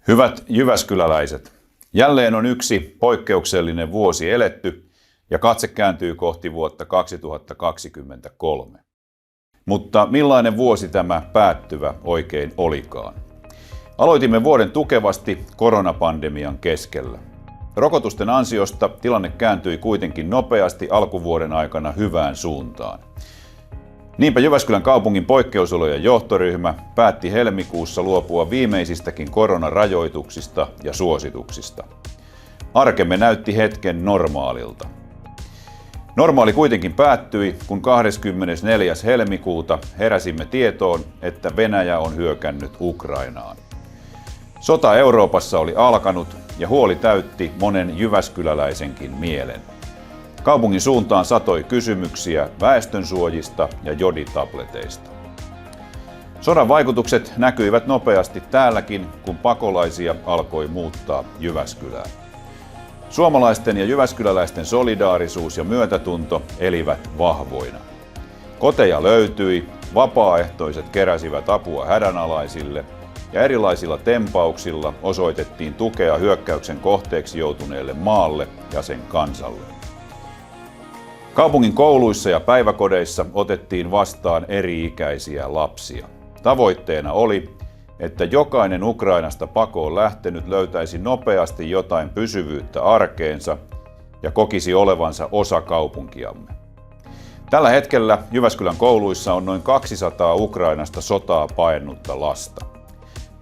Hyvät jyväskyläläiset, jälleen on yksi poikkeuksellinen vuosi eletty ja katse kääntyy kohti vuotta 2023. Mutta millainen vuosi tämä päättyvä oikein olikaan? Aloitimme vuoden tukevasti koronapandemian keskellä. Rokotusten ansiosta tilanne kääntyi kuitenkin nopeasti alkuvuoden aikana hyvään suuntaan. Niinpä Jyväskylän kaupungin poikkeusolojen johtoryhmä päätti helmikuussa luopua viimeisistäkin koronarajoituksista ja suosituksista. Arkemme näytti hetken normaalilta. Normaali kuitenkin päättyi, kun 24. helmikuuta heräsimme tietoon, että Venäjä on hyökännyt Ukrainaan. Sota Euroopassa oli alkanut ja huoli täytti monen jyväskyläläisenkin mielen. Kaupungin suuntaan satoi kysymyksiä väestönsuojista ja joditableteista. Sodan vaikutukset näkyivät nopeasti täälläkin, kun pakolaisia alkoi muuttaa Jyväskylään. Suomalaisten ja jyväskyläläisten solidaarisuus ja myötätunto elivät vahvoina. Koteja löytyi, vapaaehtoiset keräsivät apua hädänalaisille ja erilaisilla tempauksilla osoitettiin tukea hyökkäyksen kohteeksi joutuneelle maalle ja sen kansalle. Kaupungin kouluissa ja päiväkodeissa otettiin vastaan eri-ikäisiä lapsia. Tavoitteena oli, että jokainen Ukrainasta pakoon lähtenyt löytäisi nopeasti jotain pysyvyyttä arkeensa ja kokisi olevansa osa kaupunkiamme. Tällä hetkellä Jyväskylän kouluissa on noin 200 Ukrainasta sotaa paennutta lasta.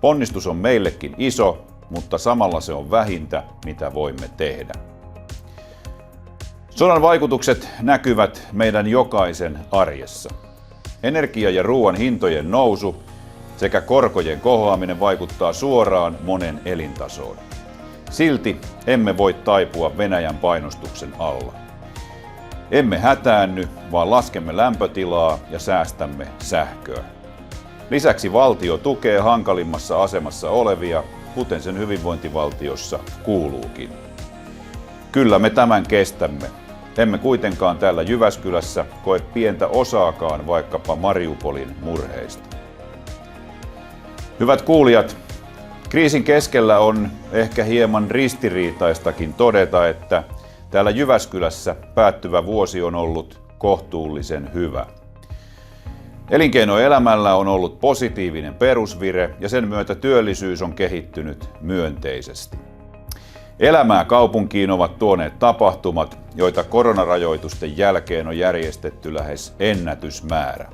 Ponnistus on meillekin iso, mutta samalla se on vähintä, mitä voimme tehdä. Sodan vaikutukset näkyvät meidän jokaisen arjessa. Energia- ja ruoan hintojen nousu sekä korkojen kohoaminen vaikuttaa suoraan monen elintasoon. Silti emme voi taipua Venäjän painostuksen alla. Emme hätäänny, vaan laskemme lämpötilaa ja säästämme sähköä. Lisäksi valtio tukee hankalimmassa asemassa olevia, kuten sen hyvinvointivaltiossa kuuluukin. Kyllä me tämän kestämme. Emme kuitenkaan täällä Jyväskylässä koe pientä osaakaan vaikkapa Mariupolin murheista. Hyvät kuulijat, kriisin keskellä on ehkä hieman ristiriitaistakin todeta, että täällä Jyväskylässä päättyvä vuosi on ollut kohtuullisen hyvä. Elinkeinoelämällä on ollut positiivinen perusvire ja sen myötä työllisyys on kehittynyt myönteisesti. Elämää kaupunkiin ovat tuoneet tapahtumat, joita koronarajoitusten jälkeen on järjestetty lähes ennätysmäärä.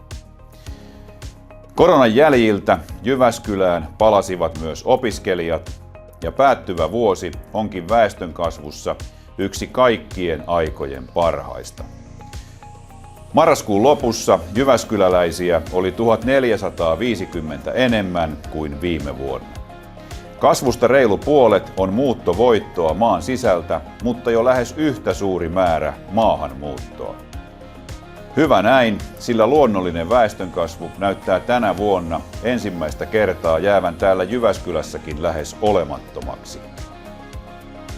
Koronan jäljiltä Jyväskylään palasivat myös opiskelijat ja päättyvä vuosi onkin väestönkasvussa yksi kaikkien aikojen parhaista. Marraskuun lopussa jyväskyläläisiä oli 1450 enemmän kuin viime vuonna. Kasvusta reilu puolet on muuttovoittoa maan sisältä, mutta jo lähes yhtä suuri määrä maahanmuuttoa. Hyvä näin, sillä luonnollinen väestönkasvu näyttää tänä vuonna ensimmäistä kertaa jäävän täällä Jyväskylässäkin lähes olemattomaksi.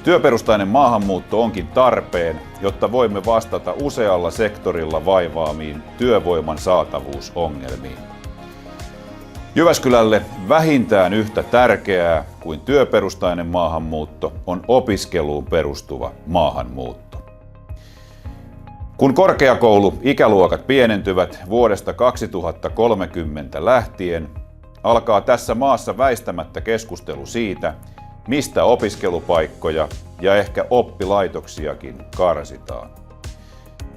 Työperustainen maahanmuutto onkin tarpeen, jotta voimme vastata usealla sektorilla vaivaamiin työvoiman saatavuusongelmiin. Jyväskylälle vähintään yhtä tärkeää kuin työperustainen maahanmuutto on opiskeluun perustuva maahanmuutto. Kun korkeakouluikäluokat pienentyvät vuodesta 2030 lähtien, alkaa tässä maassa väistämättä keskustelu siitä, mistä opiskelupaikkoja ja ehkä oppilaitoksiakin karsitaan.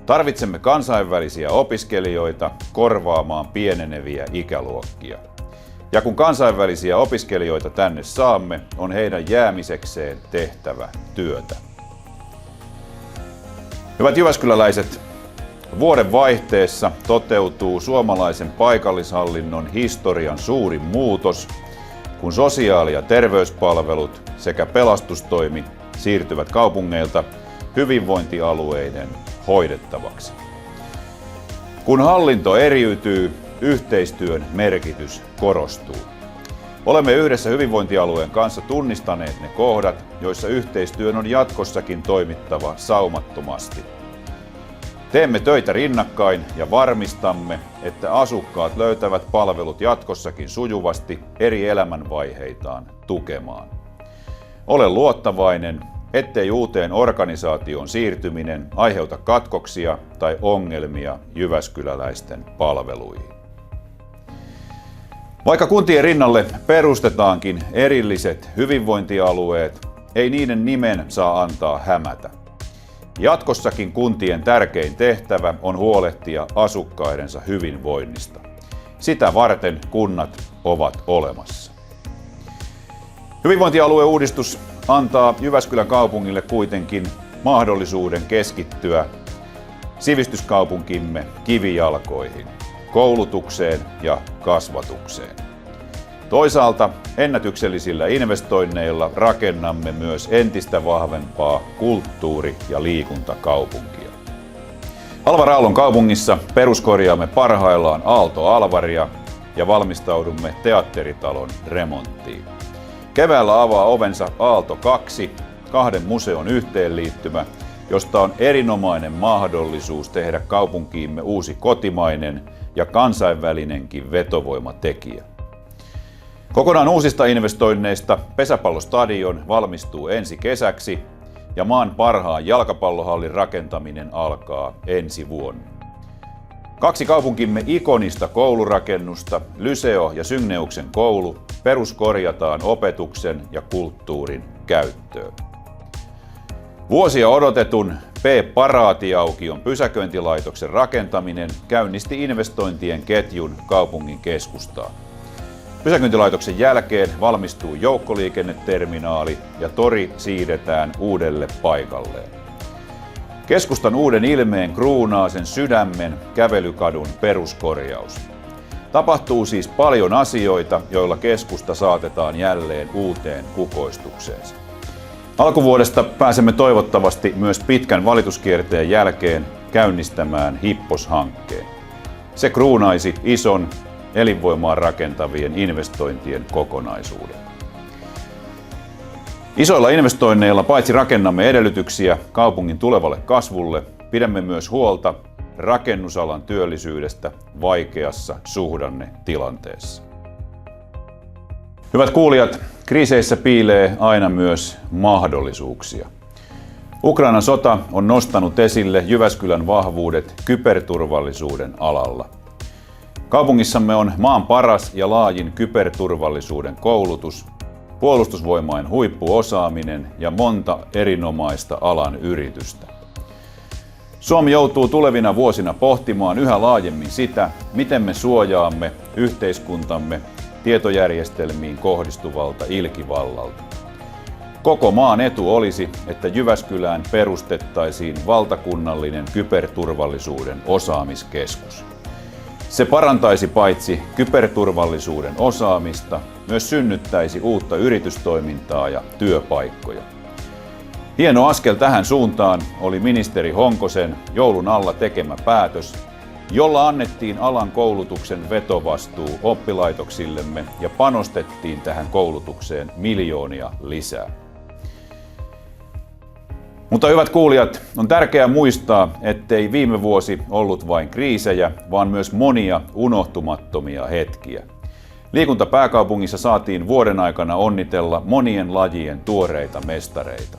Tarvitsemme kansainvälisiä opiskelijoita korvaamaan pieneneviä ikäluokkia. Ja kun kansainvälisiä opiskelijoita tänne saamme, on heidän jäämisekseen tehtävä työtä. Hyvät jyväskyläläiset, vuoden vaihteessa toteutuu suomalaisen paikallishallinnon historian suurin muutos, kun sosiaali- ja terveyspalvelut sekä pelastustoimi siirtyvät kaupungeilta hyvinvointialueiden hoidettavaksi. Kun hallinto eriytyy, yhteistyön merkitys korostuu. Olemme yhdessä hyvinvointialueen kanssa tunnistaneet ne kohdat, joissa yhteistyön on jatkossakin toimittava saumattomasti. Teemme töitä rinnakkain ja varmistamme, että asukkaat löytävät palvelut jatkossakin sujuvasti eri elämänvaiheitaan tukemaan. Ole luottavainen, ettei uuteen organisaatioon siirtyminen aiheuta katkoksia tai ongelmia jyväskyläläisten palveluihin. Vaikka kuntien rinnalle perustetaankin erilliset hyvinvointialueet, ei niiden nimen saa antaa hämätä. Jatkossakin kuntien tärkein tehtävä on huolehtia asukkaidensa hyvinvoinnista. Sitä varten kunnat ovat olemassa. Hyvinvointialueuudistus antaa Jyväskylän kaupungille kuitenkin mahdollisuuden keskittyä sivistyskaupunkimme kivijalkoihin, koulutukseen ja kasvatukseen. Toisaalta ennätyksellisillä investoinneilla rakennamme myös entistä vahvempaa kulttuuri- ja liikuntakaupunkia. Alvar Aallon kaupungissa peruskorjaamme parhaillaan Aalto-Alvaria ja valmistaudumme teatteritalon remonttiin. Keväällä avaa ovensa Aalto 2, 2 museon yhteenliittymä, josta on erinomainen mahdollisuus tehdä kaupunkiimme uusi kotimainen ja kansainvälinenkin vetovoimatekijä. Kokonaan uusista investoinneista pesäpallostadion valmistuu ensi kesäksi ja maan parhaan jalkapallohallin rakentaminen alkaa ensi vuonna. 2 kaupunkimme ikonista koulurakennusta, Lyseo ja Synneuksen koulu, peruskorjataan opetuksen ja kulttuurin käyttöön. Vuosia odotetun P-Paraatiaukion pysäköintilaitoksen rakentaminen käynnisti investointien ketjun kaupungin keskustaan. Pysäköintilaitoksen jälkeen valmistuu joukkoliikenneterminaali ja tori siirretään uudelle paikalleen. Keskustan uuden ilmeen kruunaa sen sydämen kävelykadun peruskorjaus. Tapahtuu siis paljon asioita, joilla keskusta saatetaan jälleen uuteen kukoistukseensa. Alkuvuodesta pääsemme toivottavasti myös pitkän valituskierteen jälkeen käynnistämään Hippos-hankkeen. Se kruunaisi ison elinvoimaa rakentavien investointien kokonaisuuden. Isoilla investoinneilla paitsi rakennamme edellytyksiä kaupungin tulevalle kasvulle, pidämme myös huolta rakennusalan työllisyydestä vaikeassa suhdannetilanteessa. Hyvät kuulijat, kriiseissä piilee aina myös mahdollisuuksia. Ukrainan sota on nostanut esille Jyväskylän vahvuudet kyberturvallisuuden alalla. Kaupungissamme on maan paras ja laajin kyberturvallisuuden koulutus, puolustusvoimain huippuosaaminen ja monta erinomaista alan yritystä. Suomi joutuu tulevina vuosina pohtimaan yhä laajemmin sitä, miten me suojaamme yhteiskuntamme tietojärjestelmiin kohdistuvalta ilkivallalta. Koko maan etu olisi, että Jyväskylään perustettaisiin valtakunnallinen kyberturvallisuuden osaamiskeskus. Se parantaisi paitsi kyberturvallisuuden osaamista, myös synnyttäisi uutta yritystoimintaa ja työpaikkoja. Hieno askel tähän suuntaan oli ministeri Honkosen joulun alla tekemä päätös, jolla annettiin alan koulutuksen vetovastuu oppilaitoksillemme ja panostettiin tähän koulutukseen miljoonia lisää. Mutta hyvät kuulijat, on tärkeää muistaa, ettei viime vuosi ollut vain kriisejä, vaan myös monia unohtumattomia hetkiä. Liikuntapääkaupungissa saatiin vuoden aikana onnitella monien lajien tuoreita mestareita.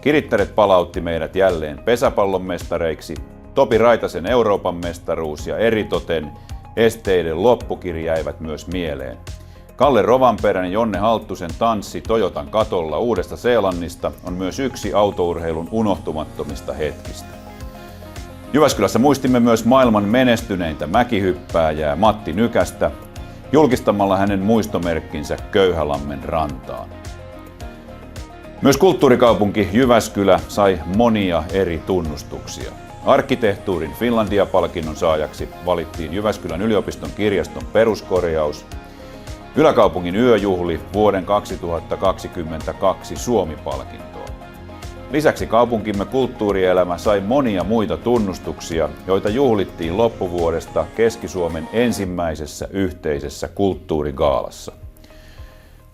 Kirittäret palautti meidät jälleen pesäpallon mestareiksi, Topi Raitasen Euroopan mestaruus ja eritoten esteiden loppukiri jäivät myös mieleen. Kalle Rovanperän ja Jonne Halttusen tanssi Toyotan katolla Uudesta Seelannista on myös yksi autourheilun unohtumattomista hetkistä. Jyväskylässä muistimme myös maailman menestyneintä mäkihyppääjää Matti Nykästä julkistamalla hänen muistomerkkinsä Köyhälammen rantaan. Myös kulttuurikaupunki Jyväskylä sai monia eri tunnustuksia. Arkkitehtuurin Finlandia-palkinnon saajaksi valittiin Jyväskylän yliopiston kirjaston peruskorjaus, Yläkaupungin yöjuhli vuoden 2022 Suomi-palkintoa. Lisäksi kaupunkimme kulttuurielämä sai monia muita tunnustuksia, joita juhlittiin loppuvuodesta Keski-Suomen ensimmäisessä yhteisessä kulttuurigaalassa.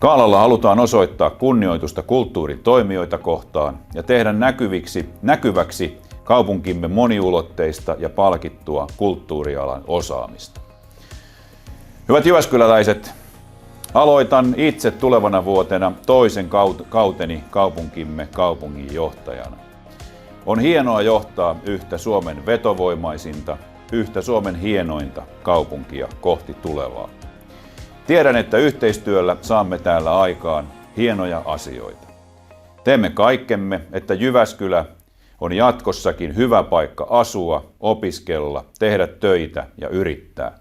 Gaalalla halutaan osoittaa kunnioitusta kulttuurin toimijoita kohtaan ja tehdä näkyväksi kaupunkimme moniulotteista ja palkittua kulttuurialan osaamista. Hyvät jyväskyläläiset, Aloitan itse tulevana vuotena toisen kauteni kaupunkimme kaupunginjohtajana. On hienoa johtaa yhtä Suomen vetovoimaisinta, yhtä Suomen hienointa kaupunkia kohti tulevaa. Tiedän, että yhteistyöllä saamme täällä aikaan hienoja asioita. Teemme kaikkemme, että Jyväskylä on jatkossakin hyvä paikka asua, opiskella, tehdä töitä ja yrittää.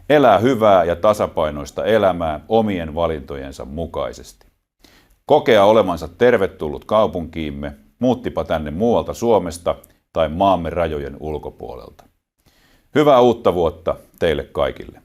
Elää hyvää ja tasapainoista elämää omien valintojensa mukaisesti. Kokea olemansa tervetullut kaupunkiimme, muuttipa tänne muualta Suomesta tai maamme rajojen ulkopuolelta. Hyvää uutta vuotta teille kaikille.